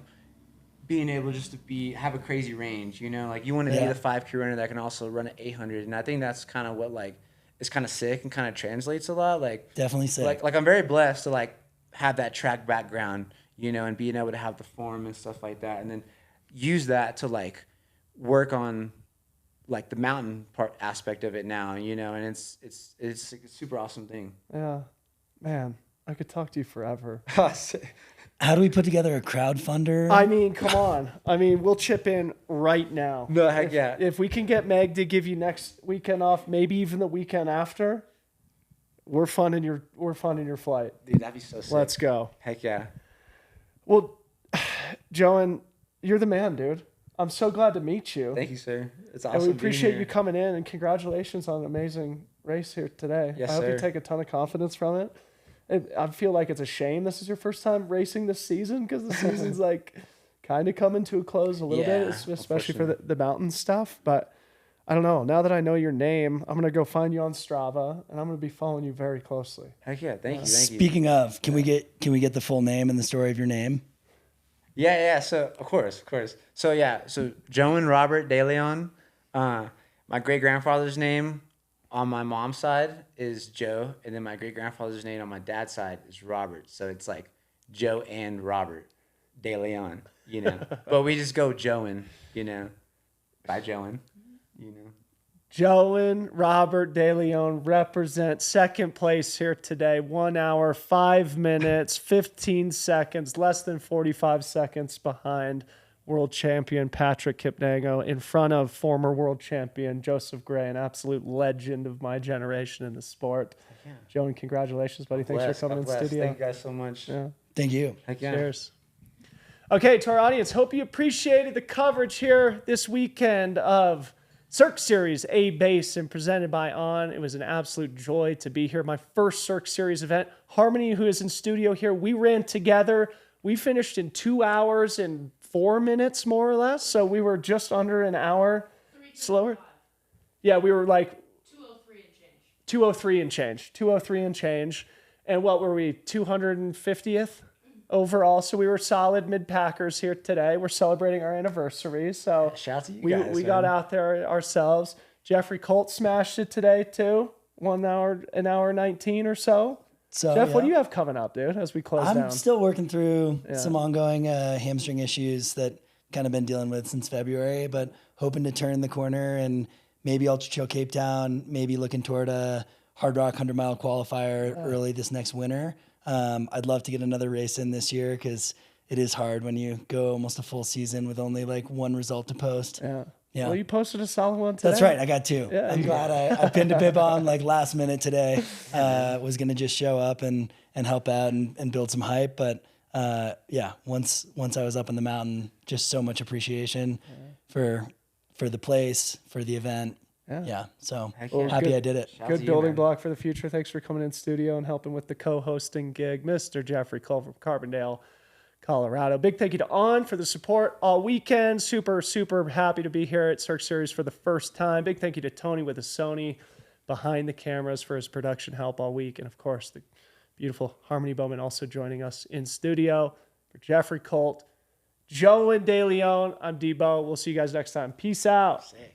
being able just to have a crazy range. Like you want to be the 5K runner that can also run an 800, and I think that's kind of what like is kind of sick and kind of translates a lot. Like definitely sick. Like I'm very blessed to like have that track background, and being able to have the form and stuff like that, and then use that to like work on like the mountain part aspect of it now, and it's a super awesome thing. Yeah, man, I could talk to you forever. How do we put together a crowdfunder? I mean, come on. I mean, we'll chip in right now. No, heck yeah. If we can get Meg to give you next weekend off, maybe even the weekend after, we're funding your flight. Dude, that'd be so sick. Let's go. Heck yeah. Well, Joan, you're the man, dude. I'm so glad to meet you. Thank you, sir. It's awesome. And we being appreciate here. you coming in, and congratulations on an amazing race here today. Yes, I hope sir. you take a ton of confidence from it. I feel like it's a shame this is your first time racing this season, because the season's like kind of coming to a close a little bit, especially for the mountain stuff. But I don't know. Now that I know your name, I'm gonna go find you on Strava, and I'm gonna be following you very closely. Heck yeah. Thank you. Speaking of, can we get the full name and the story of your name? Yeah. So of course. So Johen Robert DeLeon. My great grandfather's name on my mom's side is Joe, and then my great grandfather's name on my dad's side is Robert. So it's like Joe and Robert DeLeon, But we just go Johen, by Johen, Joan Robert DeLeon represent second place here today. 1 hour, 5 minutes, 15 seconds, less than 45 seconds behind world champion Patrick Kipnengo, in front of former world champion Joseph Gray, an absolute legend of my generation in the sport. Yeah. Joan, congratulations, buddy. Thanks for coming in studio. Thank you guys so much. Yeah. Thank you. Heck yeah. Cheers. Okay, to our audience, hope you appreciated the coverage here this weekend of Cirque Series A-Basin presented by On. It was an absolute joy to be here. My first Cirque Series event. Harmony, who is in studio here, we ran together. We finished in 2 hours and 4 minutes, more or less. So we were just under an hour slower. Yeah, we were like 203 and change. And what were we, 250th overall? So we were solid mid-packers here today. We're celebrating our anniversary. So shout out to you guys. We got out there ourselves. Jeffrey Colt smashed it today too. 1 hour, an hour 19 or so. So, Jeff, what do you have coming up, dude, as we close down? I'm still working through some ongoing hamstring issues that kind of been dealing with since February, but hoping to turn the corner and maybe Ultra Trail Cape Town, maybe looking toward a Hard Rock 100-mile qualifier early this next winter. I'd love to get another race in this year because it is hard when you go almost a full season with only like one result to post. Yeah. Well, you posted a solid one today. That's right. I got two. Yeah, I'm glad I pinned a bib on like last minute today. Was going to just show up and help out and build some hype. But once I was up in the mountain, just so much appreciation for the place, for the event. Yeah. So happy I did it. Good building block for the future. Thanks for coming in studio and helping with the co-hosting gig, Mr. Jeffrey Cole from Carbondale, Colorado. Big thank you to On for the support all weekend. Super, super happy to be here at Cirque Series for the first time. Big thank you to Tony with the Sony behind the cameras for his production help all week. And of course, the beautiful Harmony Bowman also joining us in studio. For Jeffrey Colt, Joan DeLeon, I'm Debo. We'll see you guys next time. Peace out. Sick.